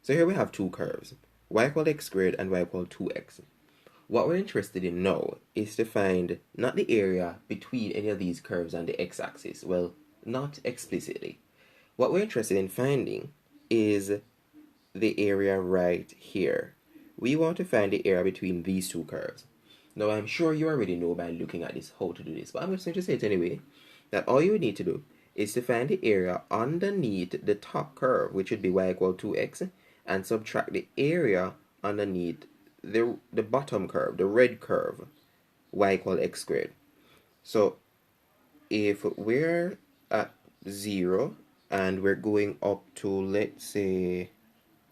So here we have two curves, y equal x squared and y equal 2x. What we're interested in now is to find not the area between any of these curves and the x-axis. Well, not explicitly. What we're interested in finding is the area right here. We want to find the area between these two curves. Now, I'm sure you already know by looking at this how to do this, but I'm just going to say it anyway, that all you need to do is to find the area underneath the top curve, which would be y equal 2x, and subtract the area underneath the bottom curve, the red curve, y equal x squared. So if we're at 0 and we're going up to, let's say,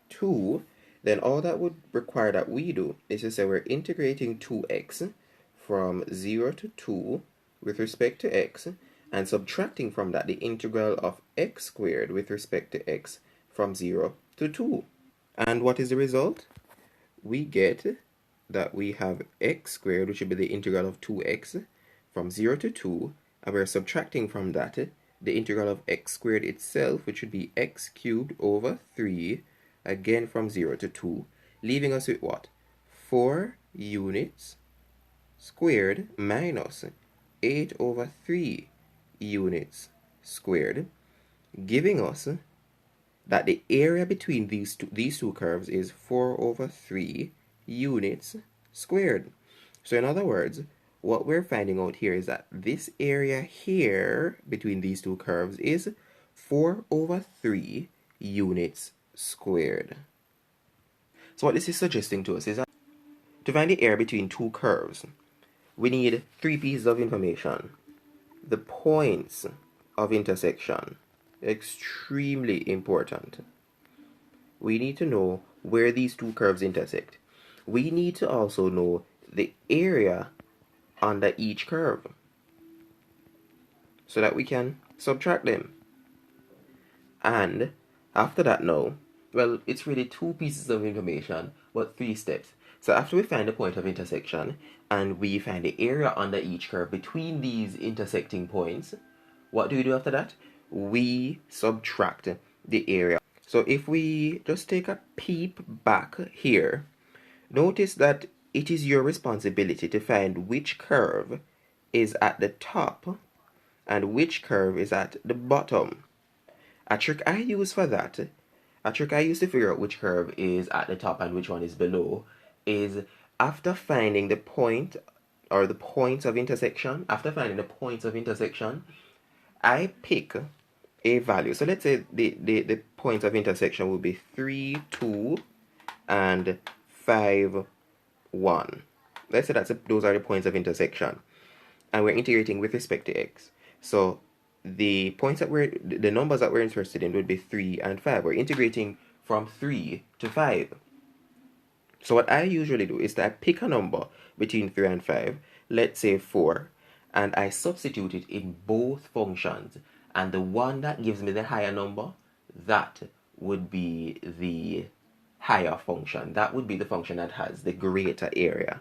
2, then all that would require that we do is to say we're integrating 2x from 0 to 2 with respect to x, and subtracting from that the integral of x squared with respect to x from 0 to 2. And what is the result? We get that we have x squared, which would be the integral of 2x from 0 to 2, and we're subtracting from that the integral of x squared itself, which would be x cubed over 3, again from 0 to 2, leaving us with what? 4 units squared minus 8 over 3 units squared, giving us that the area between these two curves is 4 over 3 units squared. So in other words, what we're finding out here is that this area here between these two curves is 4 over 3 units squared. So what this is suggesting to us is that to find the area between two curves, we need 3 pieces of information. The points of intersection, extremely important. We need to know where these two curves intersect. We need to also know the area under each curve so that we can subtract them. And after that now, well, it's really 2 pieces of information, but 3 steps. So after we find the point of intersection and we find the area under each curve between these intersecting points, what do we do after that? We subtract the area. So if we just take a peep back here, notice that it is your responsibility to find which curve is at the top and which curve is at the bottom. A trick I use for that, a trick I use to figure out which curve is at the top and which one is below, is after finding the point or the points of intersection, I pick a value. So let's say the points of intersection will be 3, 2, and 5, 1. Let's say those are the points of intersection. And we're integrating with respect to x. So the numbers that we're interested in would be 3 and 5. We're integrating from 3 to 5. So what I usually do is that I pick a number between 3 and 5, let's say 4, and I substitute it in both functions. And the one that gives me the higher number, that would be the higher function. That would be the function that has the greater area.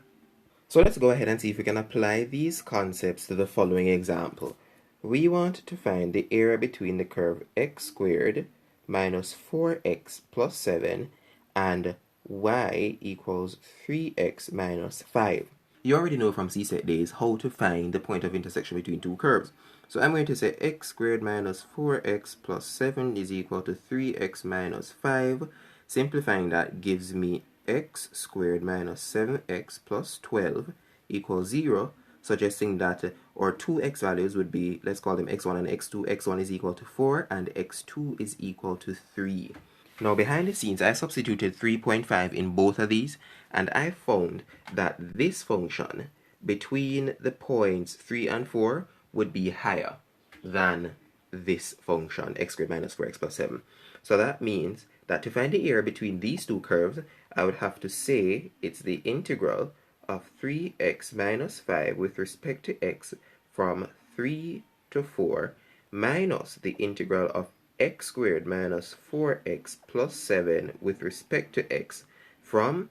So let's go ahead and see if we can apply these concepts to the following example. We want to find the area between the curve x squared minus 4x plus 7 and y equals 3x minus 5. You already know from CSET days how to find the point of intersection between two curves. So I'm going to say x squared minus 4x plus 7 is equal to 3x minus 5. Simplifying that gives me x squared minus 7x plus 12 equals 0, suggesting that our two x values would be, let's call them x1 and x2. x1 is equal to 4 and x2 is equal to 3. Now behind the scenes, I substituted 3.5 in both of these, and I found that this function between the points 3 and 4 would be higher than this function, x squared minus 4x plus 7. So that means that to find the area between these two curves, I would have to say it's the integral of 3x minus 5 with respect to x from 3 to 4 minus the integral of x squared minus 4x plus 7 with respect to x from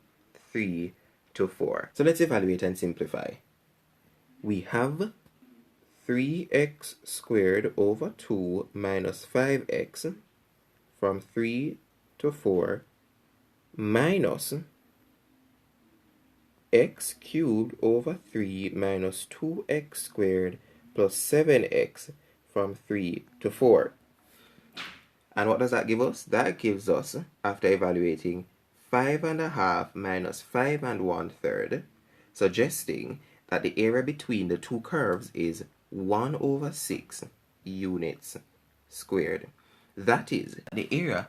3 to 4. So let's evaluate and simplify. We have 3x squared over 2 minus 5x from 3 to 4 minus x cubed over 3 minus 2x squared plus 7x from 3 to 4. And what does that give us? That gives us, after evaluating, 5.5 minus 5 1/3, suggesting that the area between the two curves is 1 over 6 units squared. That is, the area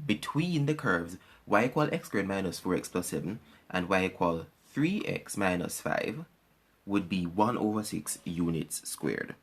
between the curves y equal x squared minus 4x plus 7 and y equal 3x minus 5 would be 1 over 6 units squared.